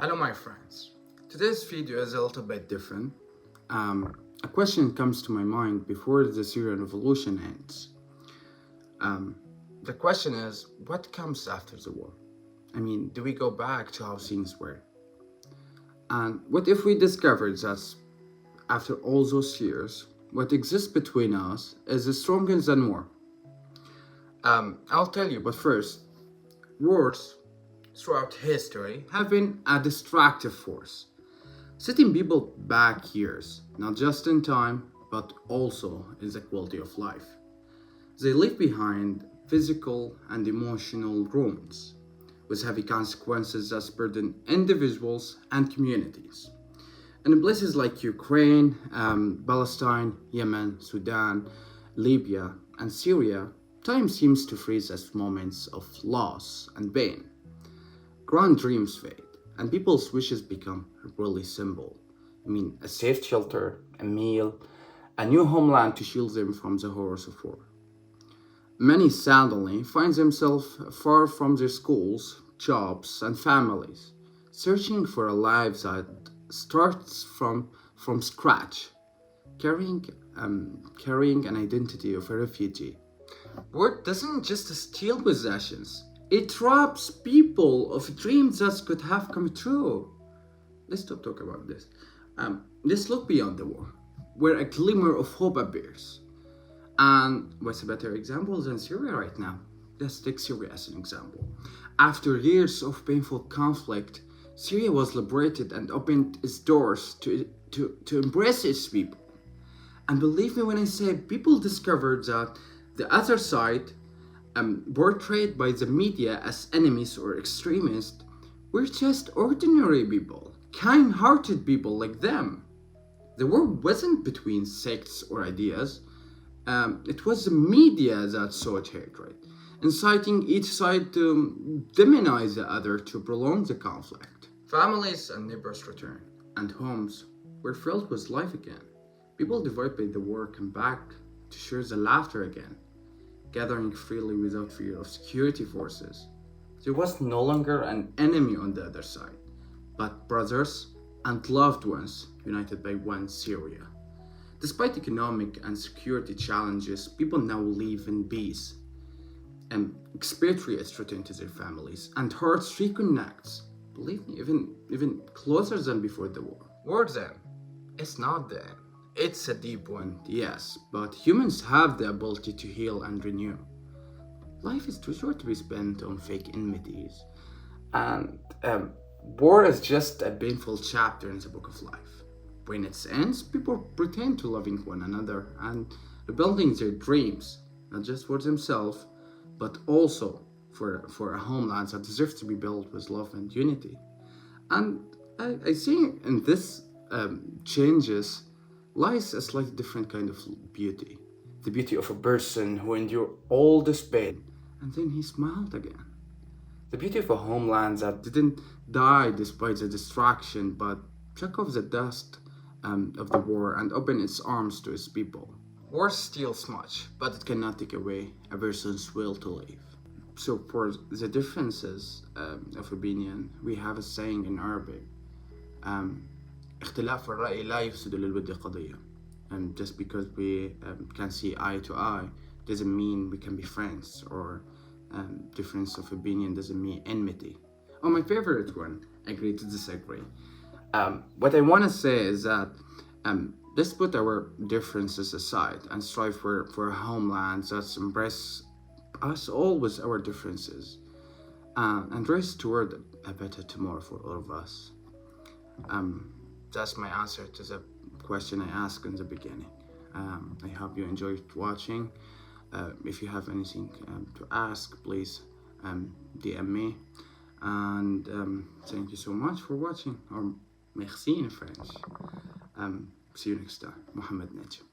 Hello my friends. Today's video is a little bit different. A question comes to my mind before the Syrian revolution ends. The question is, what comes after the war? I mean, do we go back to how things were? And what if we discovered that after all those years, what exists between us is stronger than war? I'll tell you, but first, wars throughout history have been a destructive force, setting people back years, not just in time, but also in the quality of life. They leave behind physical and emotional wounds, with heavy consequences that burden individuals and communities. And in places like Ukraine, Palestine, Yemen, Sudan, Libya, and Syria, time seems to freeze as moments of loss and pain. Grand dreams fade, and people's wishes become really simple. I mean, a safe shelter, a meal, a new homeland to shield them from the horrors of war. Many suddenly find themselves far from their schools, jobs, and families, searching for a life that starts from scratch, carrying an identity of a refugee. War doesn't just steal possessions, it robs people of dreams that could have come true. Let's stop talking about this. Let's look beyond the war, where a glimmer of hope appears. And what's a better example than Syria right now? Let's take Syria as an example. After years of painful conflict, Syria was liberated and opened its doors to embrace its people. And believe me when I say people discovered that the other side, portrayed by the media as enemies or extremists, were just ordinary people, kind-hearted people like them. The war wasn't between sects or ideas. It was the media that sought hatred, inciting each side to demonize the other to prolong the conflict. Families and neighbors returned, and homes were filled with life again. People divided by the war came back to share the laughter again, gathering freely without fear of security forces. There was no longer an enemy on the other side, but brothers and loved ones united by one Syria. Despite economic and security challenges, people now live in peace. Expatriates return to their families, and hearts reconnect. Believe me, even closer than before the war. War then, it's not the end. It's a deep one, yes, but humans have the ability to heal and renew. Life is too short to be spent on fake enmities, and war is just a painful chapter in the book of life. When it ends, people pretend to loving one another and rebuilding their dreams, not just for themselves, but also for a homeland that deserves to be built with love and unity. And I see in this changes lies a slightly different kind of beauty. The beauty of a person who endured all this pain and then he smiled again. The beauty of a homeland that didn't die despite the destruction but shook off the dust of the war and opened its arms to its people. War steals much, but it cannot take away a person's will to live. So for the differences of opinion, we have a saying in Arabic, اختلاف الرأي لا يفسد للود قضية. And just because we can see eye to eye doesn't mean we can be friends, or difference of opinion doesn't mean enmity. Oh, my favorite one, agree to disagree. What I want to say is that let's put our differences aside and strive for a homeland that embraces us all with our differences and race toward a better tomorrow for all of us. That's my answer to the question I asked in the beginning. I hope you enjoyed watching. If you have anything to ask, please DM me. And thank you so much for watching, or merci in French. See you next time. Mohammed Najem.